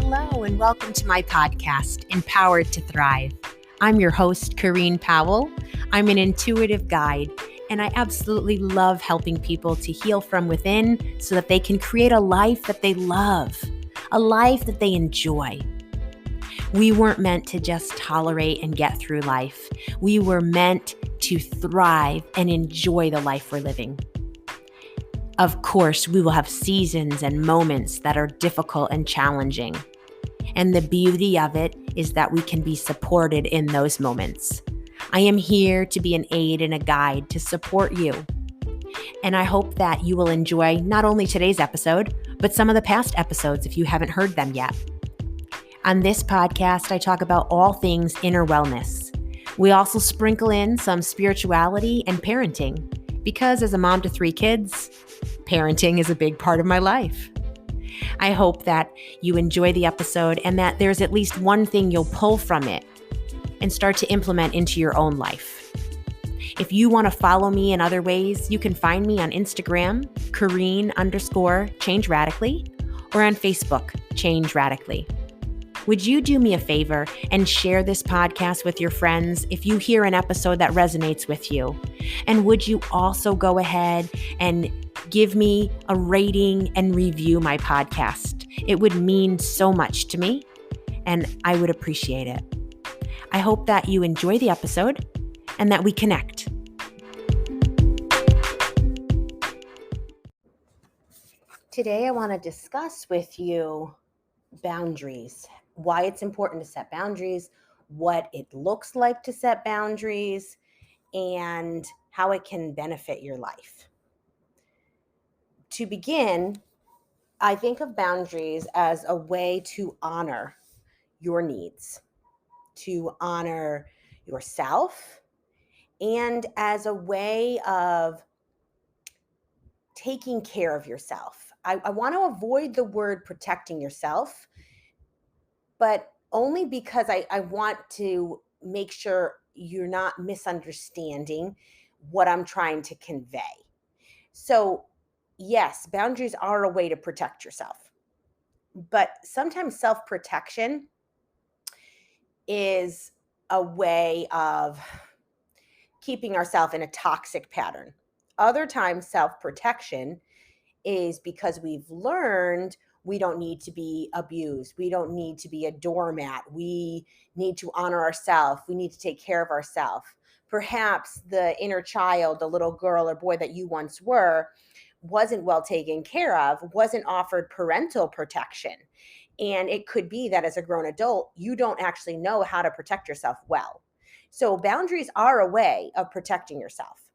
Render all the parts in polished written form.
Hello, and welcome to my podcast, Empowered to Thrive. I'm your host, Corrine Powell. I'm an intuitive guide, and I absolutely love helping people to heal from within so that they can create a life that they love, a life that they enjoy. We weren't meant to just tolerate and get through life. We were meant to thrive and enjoy the life we're living. Of course, we will have seasons and moments that are difficult and challenging. And the beauty of it is that we can be supported in those moments. I am here to be an aid and a guide to support you. And I hope that you will enjoy not only today's episode, but some of the past episodes if you haven't heard them yet. On this podcast, I talk about all things inner wellness. We also sprinkle in some spirituality and parenting, because as a mom to 3 kids, parenting is a big part of my life. I hope that you enjoy the episode and that there's at least one thing you'll pull from it and start to implement into your own life. If you want to follow me in other ways, you can find me on Instagram, Corrine_Change Radically, or on Facebook, Change Radically. Would you do me a favor and share this podcast with your friends if you hear an episode that resonates with you? And would you also go ahead and give me a rating and review my podcast? It would mean so much to me, and I would appreciate it. I hope that you enjoy the episode and that we connect. Today, I want to discuss with you boundaries, why it's important to set boundaries, what it looks like to set boundaries, and how it can benefit your life. To begin, I think of boundaries as a way to honor your needs, to honor yourself, and as a way of taking care of yourself. I want to avoid the word protecting yourself, but only because I want to make sure you're not misunderstanding what I'm trying to convey. So, yes, boundaries are a way to protect yourself, but sometimes self-protection is a way of keeping ourselves in a toxic pattern. Other times, self-protection is because we've learned we don't need to be abused. We don't need to be a doormat. We need to honor ourselves. We need to take care of ourselves. Perhaps the inner child, the little girl or boy that you once were, wasn't well taken care of, wasn't offered parental protection. And it could be that as a grown adult, you don't actually know how to protect yourself well. So boundaries are a way of protecting yourself.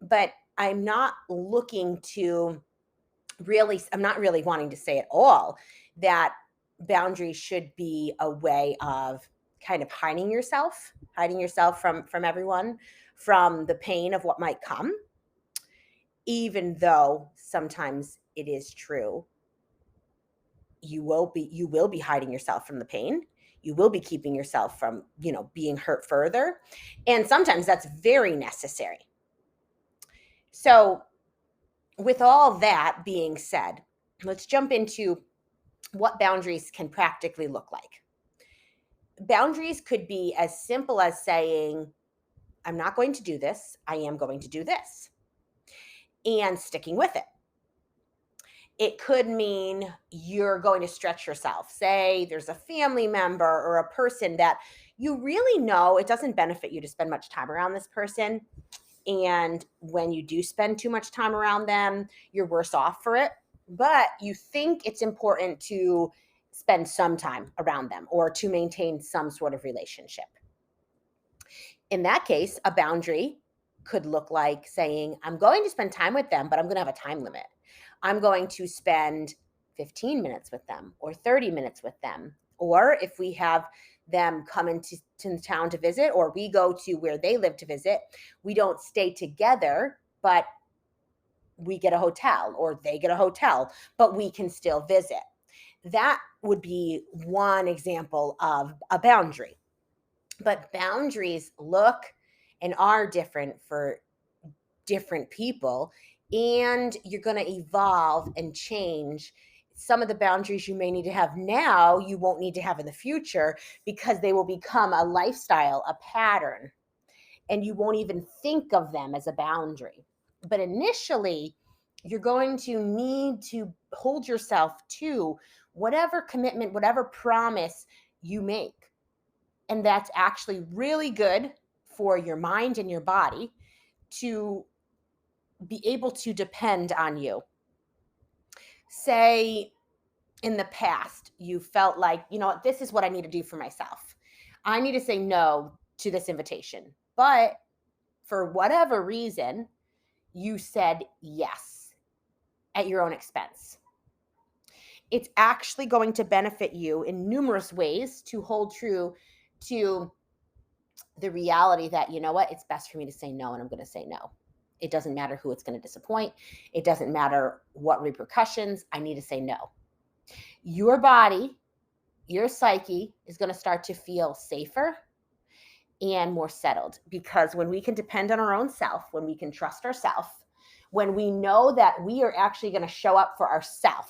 But I'm not really wanting to say at all that boundaries should be a way of kind of hiding yourself from everyone, from the pain of what might come, even though sometimes it is true. You will be hiding yourself from the pain. You will be keeping yourself from, being hurt further. And sometimes that's very necessary. So with all that being said, let's jump into what boundaries can practically look like. Boundaries could be as simple as saying, I'm not going to do this. I am going to do this, and sticking with it. It could mean you're going to stretch yourself. Say there's a family member or a person that you really know it doesn't benefit you to spend much time around this person. And when you do spend too much time around them, you're worse off for it. But you think it's important to spend some time around them or to maintain some sort of relationship. In that case, a boundary could look like saying, I'm going to spend time with them, but I'm going to have a time limit. I'm going to spend 15 minutes with them or 30 minutes with them. Or if we have them come into town to visit, or we go to where they live to visit, we don't stay together, but we get a hotel or they get a hotel, but we can still visit. That would be one example of a boundary. But boundaries look and are different for different people, and you're going to evolve and change some of the boundaries you may need to have now, you won't need to have in the future because they will become a lifestyle, a pattern, and you won't even think of them as a boundary. But initially, you're going to need to hold yourself to whatever commitment, whatever promise you make. And that's actually really good for your mind and your body to be able to depend on you. Say in the past, you felt like, this is what I need to do for myself. I need to say no to this invitation. But for whatever reason, you said yes at your own expense. It's actually going to benefit you in numerous ways to hold true to the reality that, it's best for me to say no, and I'm going to say no. It doesn't matter who it's going to disappoint. It doesn't matter what repercussions. I need to say no. Your body, your psyche is going to start to feel safer and more settled, because when we can depend on our own self, when we can trust ourselves, when we know that we are actually going to show up for ourselves,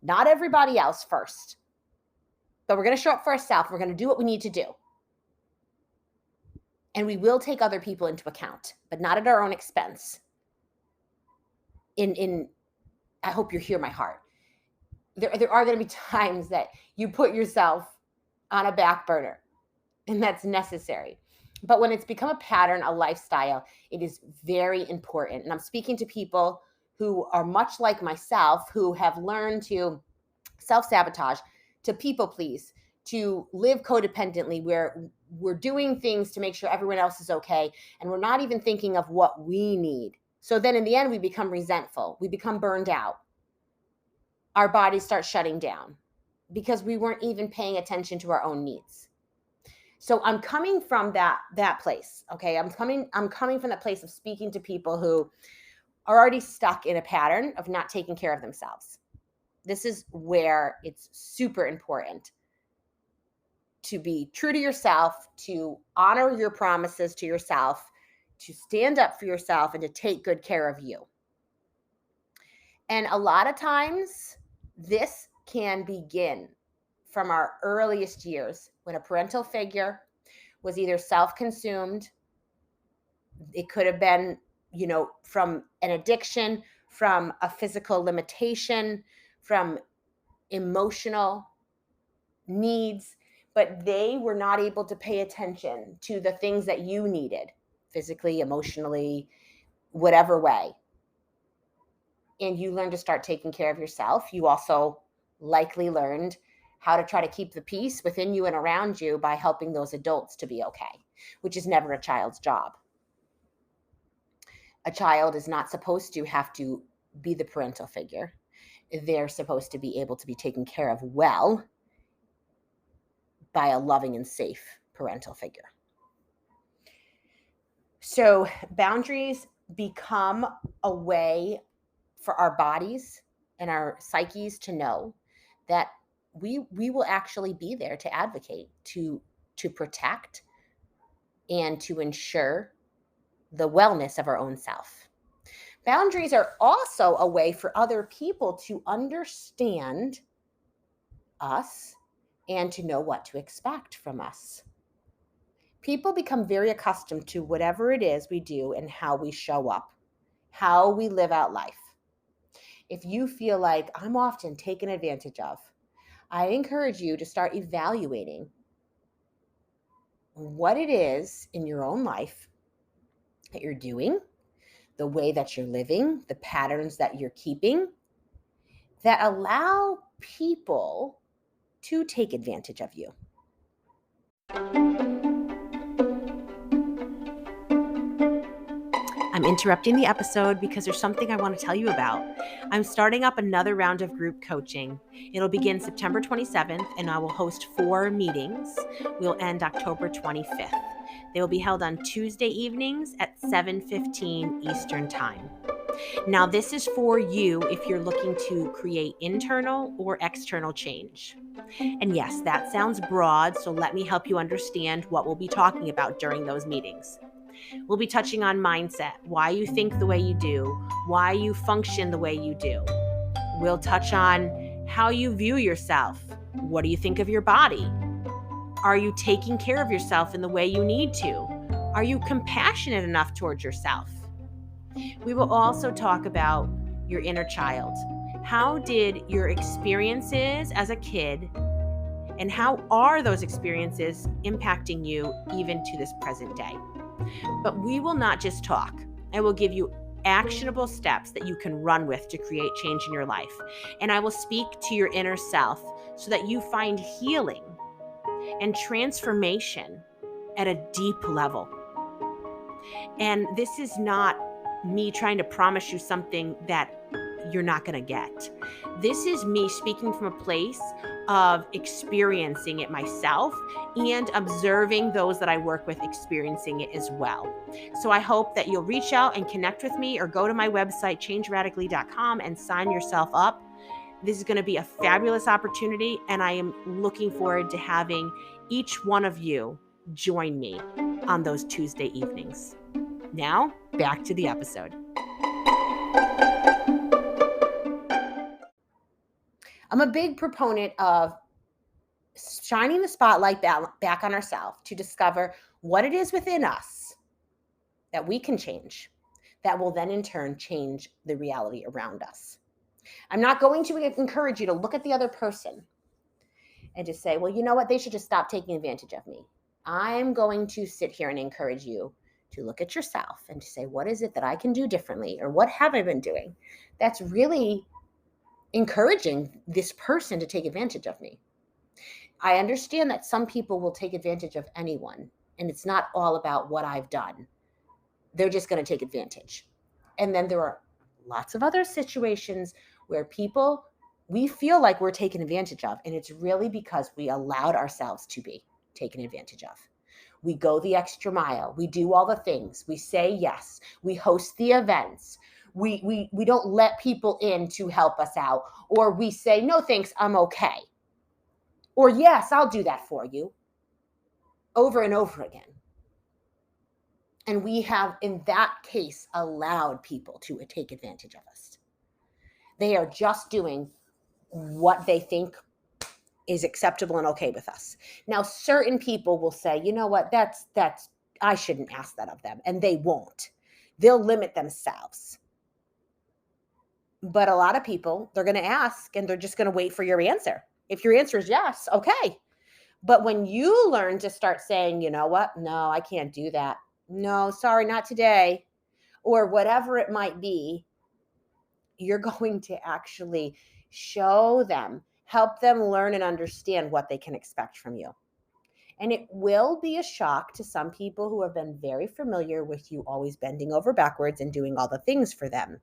not everybody else first, but we're going to show up for ourselves. We're going to do what we need to do. And we will take other people into account, but not at our own expense. I hope you hear my heart. There are going to be times that you put yourself on a back burner, and that's necessary. But when it's become a pattern, a lifestyle, it is very important. And I'm speaking to people who are much like myself, who have learned to self-sabotage, to people please, to live codependently, where we're doing things to make sure everyone else is okay, and we're not even thinking of what we need. So then in the end, we become resentful. We become burned out. Our bodies start shutting down because we weren't even paying attention to our own needs. So I'm coming from that place, okay? I'm coming from that place of speaking to people who are already stuck in a pattern of not taking care of themselves. This is where it's super important to be true to yourself, to honor your promises to yourself, to stand up for yourself, and to take good care of you. And a lot of times, this can begin from our earliest years, when a parental figure was either self-consumed. It could have been, from an addiction, from a physical limitation, from emotional needs, but they were not able to pay attention to the things that you needed, physically, emotionally, whatever way. And you learned to start taking care of yourself. You also likely learned how to try to keep the peace within you and around you by helping those adults to be okay, which is never a child's job. A child is not supposed to have to be the parental figure. They're supposed to be able to be taken care of well by a loving and safe parental figure. So boundaries become a way for our bodies and our psyches to know that we will actually be there to advocate, to protect, and to ensure the wellness of our own self. Boundaries are also a way for other people to understand us and to know what to expect from us. People become very accustomed to whatever it is we do and how we show up, how we live out life. If you feel like I'm often taken advantage of, I encourage you to start evaluating what it is in your own life that you're doing, the way that you're living, the patterns that you're keeping that allow people to take advantage of you. I'm interrupting the episode because there's something I want to tell you about. I'm starting up another round of group coaching. It'll begin September 27th, and I will host 4 meetings. We'll end October 25th. They will be held on Tuesday evenings at 7:15 Eastern Time. Now, this is for you if you're looking to create internal or external change. And yes, that sounds broad, so let me help you understand what we'll be talking about during those meetings. We'll be touching on mindset, why you think the way you do, why you function the way you do. We'll touch on how you view yourself. What do you think of your body? Are you taking care of yourself in the way you need to? Are you compassionate enough towards yourself? We will also talk about your inner child. How did your experiences as a kid, and how are those experiences impacting you even to this present day? But we will not just talk. I will give you actionable steps that you can run with to create change in your life. And I will speak to your inner self so that you find healing and transformation at a deep level. And this is not me trying to promise you something that you're not going to get. This is me speaking from a place of experiencing it myself and observing those that I work with experiencing it as well. So I hope that you'll reach out and connect with me, or go to my website, changeradically.com, and sign yourself up. This is going to be a fabulous opportunity, and I am looking forward to having each one of you join me on those Tuesday evenings. Now, back to the episode. I'm a big proponent of shining the spotlight back on ourselves to discover what it is within us that we can change, that will then in turn change the reality around us. I'm not going to encourage you to look at the other person and just say, well, you know what, they should just stop taking advantage of me. I'm going to sit here and encourage you to look at yourself and to say, what is it that I can do differently? Or what have I been doing that's really encouraging this person to take advantage of me? I understand that some people will take advantage of anyone, and it's not all about what I've done. They're just going to take advantage. And then there are lots of other situations where we feel like we're taken advantage of, and it's really because we allowed ourselves to be taken advantage of. We go the extra mile. We do all the things. We say yes. We host the events. We don't let people in to help us out, or we say, no, thanks, I'm okay. Or yes, I'll do that for you, over and over again. And we have, in that case, allowed people to take advantage of us. They are just doing what they think is acceptable and okay with us. Now, certain people will say, you know what, that's I shouldn't ask that of them. And they won't. They'll limit themselves. But a lot of people, they're going to ask, and they're just going to wait for your answer. If your answer is yes, okay. But when you learn to start saying, you know what, no, I can't do that. No, sorry, not today. Or whatever it might be, you're going to actually show them, help them learn and understand what they can expect from you. And it will be a shock to some people who have been very familiar with you always bending over backwards and doing all the things for them,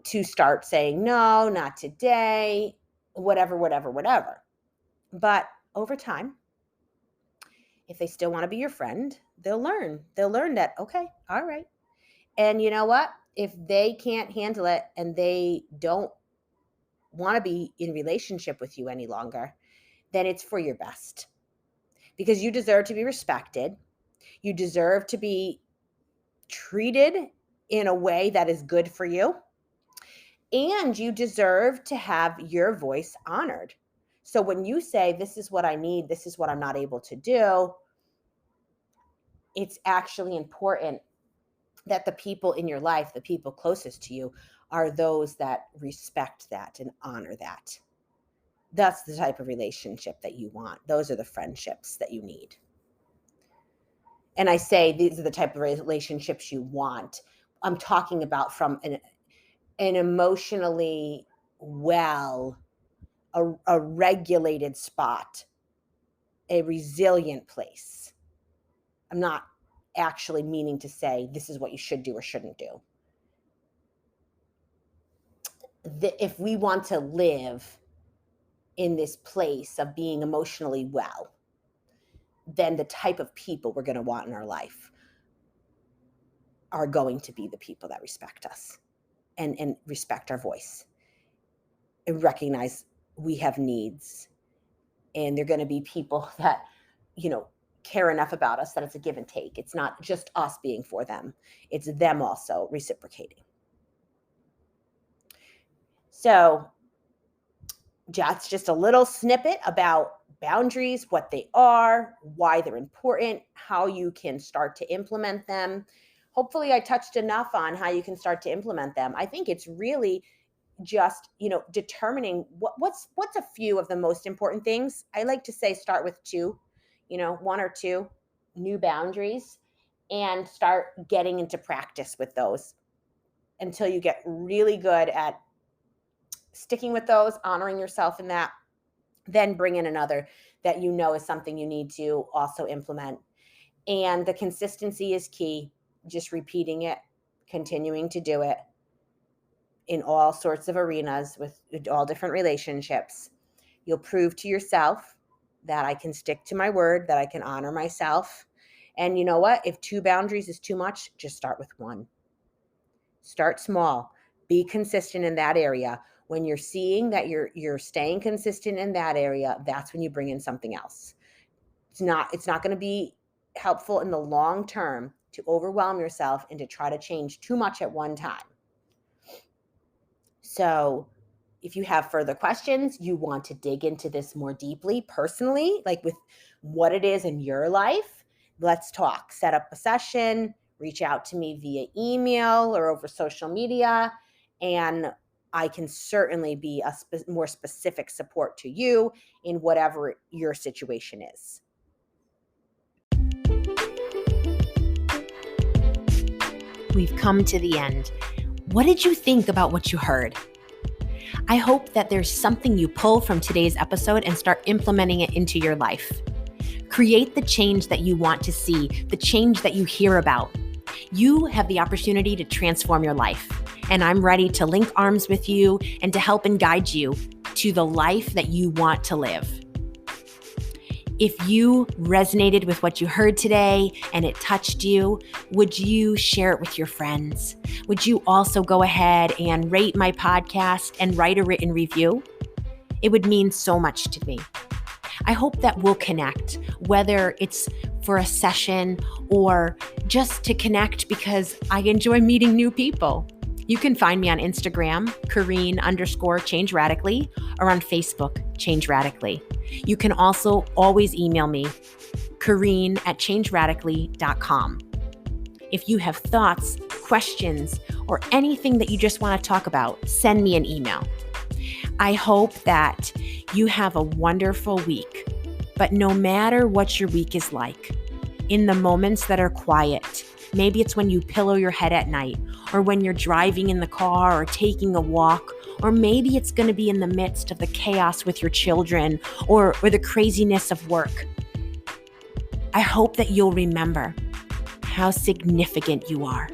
to start saying, no, not today, whatever. But over time, if they still want to be your friend, they'll learn that, okay, all right. And you know what? If they can't handle it and they don't want to be in relationship with you any longer, then it's for your best. Because you deserve to be respected. You deserve to be treated in a way that is good for you. And you deserve to have your voice honored. So when you say, this is what I need, this is what I'm not able to do, it's actually important that the people in your life, the people closest to you, are those that respect that and honor that. That's the type of relationship that you want. Those are the friendships that you need. And I say these are the type of relationships you want. I'm talking about from an emotionally well, a regulated spot, a resilient place. I'm not actually meaning to say this is what you should do or shouldn't do. If we want to live in this place of being emotionally well, then the type of people we're going to want in our life are going to be the people that respect us and respect our voice and recognize we have needs. And they're going to be people that, care enough about us that it's a give and take. It's not just us being for them. It's them also reciprocating. So that's just a little snippet about boundaries, what they are, why they're important, how you can start to implement them. Hopefully I touched enough on how you can start to implement them. I think it's really just, determining what's a few of the most important things. I like to say start with two, one or two new boundaries, and start getting into practice with those until you get really good at sticking with those, honoring yourself in that. Then bring in another that is something you need to also implement. And the consistency is key. Just repeating it, continuing to do it in all sorts of arenas with all different relationships. You'll prove to yourself that I can stick to my word, that I can honor myself. And you know what? If 2 boundaries is too much, just start with 1. Start small. Be consistent in that area. When you're seeing that you're staying consistent in that area, that's when you bring in something else. It's not going to be helpful in the long term to overwhelm yourself and to try to change too much at one time. So if you have further questions, you want to dig into this more deeply personally, like with what it is in your life, let's talk. Set up a session, reach out to me via email or over social media, and I can certainly be a more specific support to you in whatever your situation is. We've come to the end. What did you think about what you heard? I hope that there's something you pull from today's episode and start implementing it into your life. Create the change that you want to see, the change that you hear about. You have the opportunity to transform your life, and I'm ready to link arms with you and to help and guide you to the life that you want to live. If you resonated with what you heard today and it touched you, would you share it with your friends? Would you also go ahead and rate my podcast and write a written review? It would mean so much to me. I hope that we'll connect, whether it's for a session or just to connect because I enjoy meeting new people. You can find me on Instagram, Kareen_Change Radically, or on Facebook, Change Radically. You can also always email me, Kareen@changeradically.com. If you have thoughts, questions, or anything that you just want to talk about, send me an email. I hope that you have a wonderful week. But no matter what your week is like, in the moments that are quiet, maybe it's when you pillow your head at night, or when you're driving in the car or taking a walk, or maybe it's going to be in the midst of the chaos with your children or the craziness of work. I hope that you'll remember how significant you are,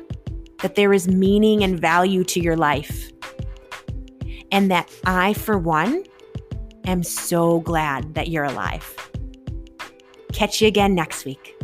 that there is meaning and value to your life, and that I, for one, am so glad that you're alive. Catch you again next week.